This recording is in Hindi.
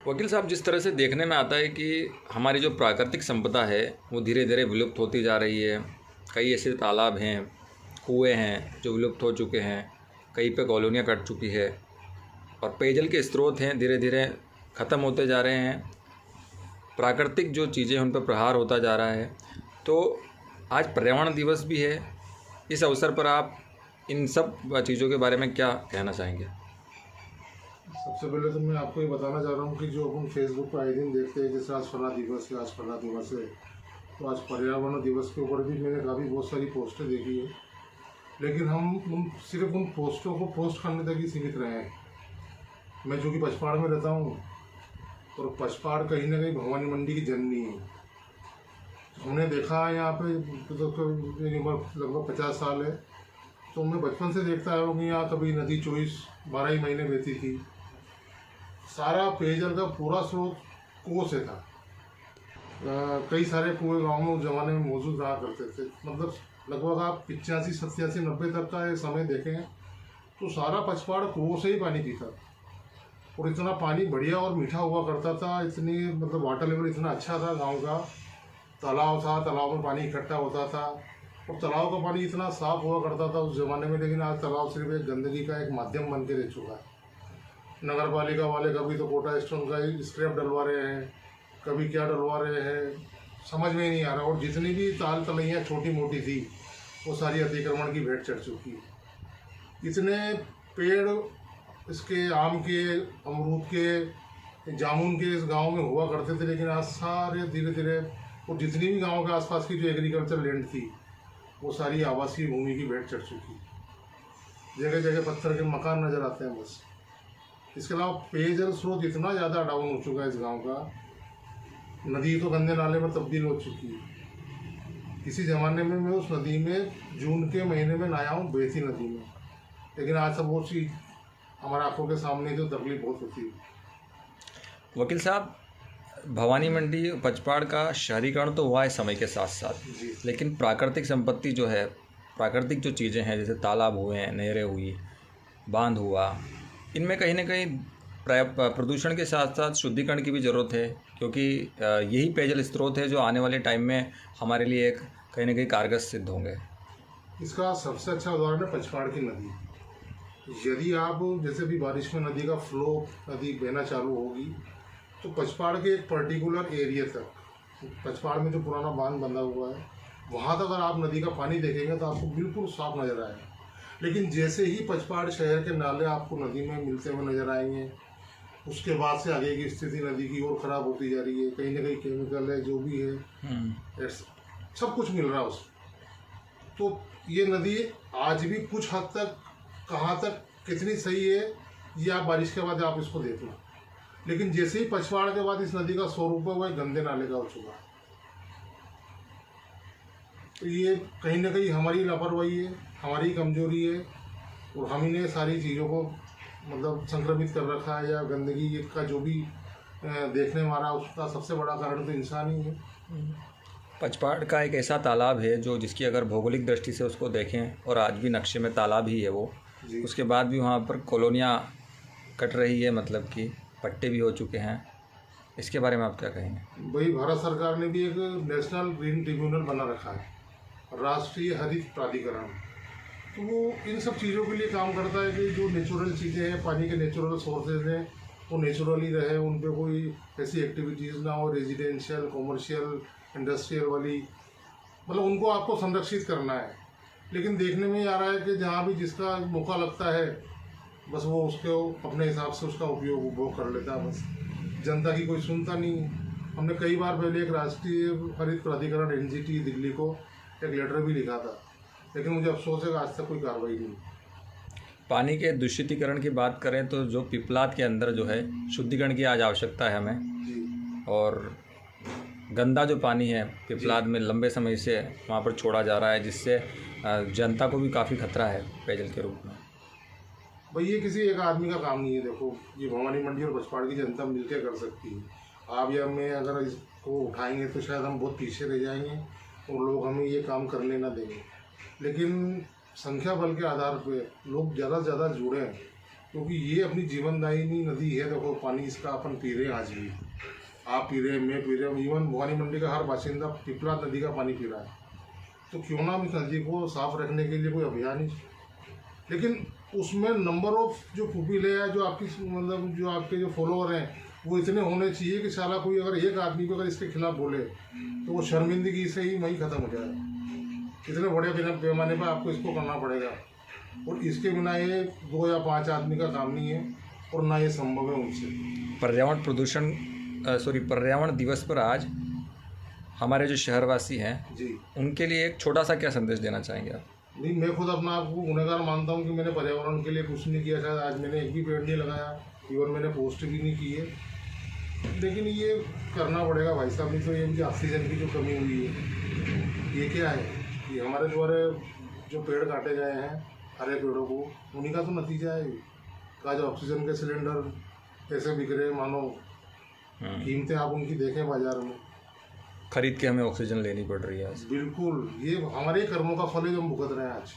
वकील साहब, जिस तरह से देखने में आता है कि हमारी जो प्राकृतिक संपदा है वो धीरे धीरे विलुप्त होती जा रही है। कई ऐसे तालाब हैं, कुएं हैं जो विलुप्त हो चुके हैं, कहीं पे कॉलोनियाँ कट चुकी है और पेयजल के स्रोत हैं धीरे धीरे ख़त्म होते जा रहे हैं। प्राकृतिक जो चीज़ें उन पर प्रहार होता जा रहा है। तो आज पर्यावरण दिवस भी है, इस अवसर पर आप इन सब चीज़ों के बारे में क्या कहना चाहेंगे? सबसे पहले तो मैं आपको ये बताना चाह रहा हूँ कि जो अपन फेसबुक पर आए दिन देखते हैं जैसे आज फला दिवस है, आज फला दिवस है, तो आज पर्यावरण दिवस के ऊपर भी मैंने काफ़ी बहुत सारी पोस्टें देखी है। लेकिन हम सिर्फ उन पोस्टों को पोस्ट करने तक ही सीमित रहे हैं। मैं जो कि पचपाड़ में रहता हूँ और पचपाड़ कहीं ना कहीं भवानी मंडी की जननी है। हमने देखा है यहाँ पे मेरी उम्र लगभग 50 साल है, तो मैं बचपन से देखता आया हूँ कि यहाँ कभी नदी 24-12 ही महीने बहती थी। सारा पेयजल का पूरा स्रोत कुओं से था। कई सारे कुएं गाँव में उस ज़माने में मौजूद रहा करते थे। मतलब लगभग आप 85, 87, 90 तक का ये समय देखें तो सारा पचपाड़ कुओं से ही पानी पीता और इतना पानी बढ़िया और मीठा हुआ करता था। इतनी मतलब वाटर लेवल इतना अच्छा था गाँव का। तालाब था, तालाब में पानी इकट्ठा होता था और तालाब का पानी इतना साफ हुआ करता था उस ज़माने में। लेकिन आज तालाब सिर्फ एक गंदगी का एक माध्यम बन के रह चुका है। नगर पालिका वाले कभी तो कोटा स्टोन का ही स्क्रैप डलवा रहे हैं, कभी क्या डलवा रहे हैं, समझ में ही नहीं आ रहा। और जितनी भी ताल तलैयाँ छोटी मोटी थी वो सारी अतिक्रमण की भेंट चढ़ चुकी है। इतने पेड़ इसके आम के, अमरूद के, जामुन के इस गांव में हुआ करते थे, लेकिन आज सारे धीरे धीरे और जितनी भी गांव के आसपास की जो एग्रीकल्चर लैंड थी वो सारी आवासीय भूमि की भेंट चढ़ चुकी। जगह जगह पत्थर के मकान नज़र आते हैं बस। इसके अलावा पेयजल स्रोत इतना ज़्यादा डाउन हो चुका है इस गांव का, नदी तो गंदे नाले में तब्दील हो चुकी है। किसी ज़माने में मैं उस नदी में जून के महीने में नहाया हूँ, बहती नदी में, लेकिन आज सब वो चीज़ हमारे आंखों के सामने तो तकलीफ बहुत होती है। वकील साहब, भवानी मंडी पचपाड़ का शहरीकरण तो हुआ है समय के साथ साथ, लेकिन प्राकृतिक संपत्ति जो है, प्राकृतिक जो चीज़ें हैं जैसे तालाब हुए हैं, नहरें हुई, बांध हुआ, इनमें कहीं ना कहीं प्रदूषण के साथ साथ शुद्धिकरण की भी ज़रूरत है, क्योंकि यही पेयजल स्रोत है जो आने वाले टाइम में हमारे लिए एक कहीं ना कहीं कारगर सिद्ध होंगे। इसका सबसे अच्छा उदाहरण है पचपाड़ की नदी। यदि आप जैसे भी बारिश में नदी का फ्लो, नदी बहना चालू होगी तो पचपाड़ के एक पर्टिकुलर एरिया तक, पचपाड़ में जो पुराना बांध बंधा हुआ है वहाँ तक अगर आप नदी का पानी देखेंगे तो आपको बिल्कुल साफ नज़र आएगा। लेकिन जैसे ही पचपाड़ शहर के नाले आपको नदी में मिलते हुए नज़र आएंगे, उसके बाद से आगे की स्थिति नदी की और ख़राब होती जा रही है। कहीं ना कहीं केमिकल है, जो भी है, सब कुछ मिल रहा है उसको। तो ये नदी आज भी कुछ हद तक कहाँ तक कितनी सही है ये आप बारिश के बाद आप इसको देख लो। लेकिन जैसे ही पचपाड़ के बाद इस नदी का स्वरूप है वह गंदे नाले का हो चुका है। तो ये कहीं ना कहीं हमारी लापरवाही है, हमारी कमजोरी है और हम इन्हें सारी चीज़ों को मतलब संक्रमित कर रखा है। या गंदगी का जो भी देखने में आ रहा है उसका सबसे बड़ा कारण तो इंसान ही है। पचपाड़ का एक ऐसा तालाब है जो जिसकी अगर भौगोलिक दृष्टि से उसको देखें और आज भी नक्शे में तालाब ही है वो, उसके बाद भी वहाँ पर कॉलोनियाँ कट रही है, मतलब कि पट्टे भी हो चुके हैं। इसके बारे में आप क्या कहेंगे? भाई, भारत सरकार ने भी एक नेशनल ग्रीन ट्रिब्यूनल बना रखा है, राष्ट्रीय हरित प्राधिकरण। तो वो इन सब चीज़ों के लिए काम करता है कि जो नेचुरल चीज़ें हैं, पानी के नेचुरल सोर्सेज हैं, वो नेचुरली रहे, उन पर कोई ऐसी एक्टिविटीज़ ना हो रेजिडेंशियल, कॉमर्शियल, इंडस्ट्रियल वाली, मतलब उनको आपको संरक्षित करना है। लेकिन देखने में ही आ रहा है कि जहाँ भी जिसका मौका लगता है बस वो उसको अपने हिसाब से उसका उपभोग कर लेता है। बस जनता की कोई सुनता नहीं है। हमने कई बार पहले एक राष्ट्रीय हरित प्राधिकरण NGT दिल्ली को एक लेटर भी लिखा था, लेकिन मुझे अफसोस है कि आज तक कोई कार्रवाई नहीं। पानी के दूषितीकरण की बात करें तो जो पिपलाद के अंदर जो है शुद्धिकरण की आज आवश्यकता है हमें जी। और गंदा जो पानी है पिपलाद में लंबे समय से वहाँ पर छोड़ा जा रहा है, जिससे जनता को भी काफ़ी खतरा है पेयजल के रूप में। भाई, ये किसी एक आदमी का काम नहीं है। देखो, ये भवानी मंडी और पचपाड़ की जनता मिलकर कर सकती है। आप या मैं अगर इसको उठाएंगे तो शायद हम बहुत पीछे रह जाएंगे और लोग हमें ये काम कर लेना देंगे। लेकिन संख्या बल के आधार पे लोग ज़्यादा से ज़्यादा जुड़े हैं क्योंकि ये अपनी जीवनदायिनी नदी है। देखो पानी इसका अपन पी रहे हैं आज भी, आप पी रहे हैं, मैं पी रहा हूँ, इवन भवानी मंडी का हर बाशिंदा पिपला नदी का पानी पी रहा है। तो क्यों ना हम इस नदी को साफ रखने के लिए कोई अभियान ही, लेकिन उसमें नंबर ऑफ जो पुपिल है, जो आपकी मतलब जो आपके जो फॉलोअर हैं वो इतने होने चाहिए कि साला कोई अगर एक आदमी को अगर इसके खिलाफ बोले तो वो शर्मिंदगी से ही वहीं ख़त्म हो जाए। इतने बड़े पैमाने पर आपको इसको करना पड़ेगा, और इसके बिना ये 2 या 5 आदमी का काम नहीं है, और ना ये संभव है उनसे। पर्यावरण दिवस पर आज हमारे जो शहरवासी हैं जी, उनके लिए एक छोटा सा क्या संदेश देना चाहेंगे आप? नहीं, मैं खुद अपना आपको गुनहगार मानता हूँ कि मैंने पर्यावरण के लिए कुछ नहीं किया। शायद आज मैंने एक भी पेड़ नहीं लगाया, इवन मैंने पोस्ट भी नहीं की है, लेकिन ये करना पड़ेगा भाई साहब। नहीं तो ये मुझे ऑक्सीजन की जो कमी हुई है, ये क्या है, ये हमारे द्वारा जो पेड़ काटे गए हैं, हरे पेड़ों को, उन्हीं का तो नतीजा है। का जो ऑक्सीजन के सिलेंडर ऐसे बिक रहे, मानो कीमतें आप उनकी देखें बाजार में, खरीद के हमें ऑक्सीजन लेनी पड़ रही है आज। बिल्कुल, ये हमारे कर्मों का फल है जो हम भुगत रहे हैं आज।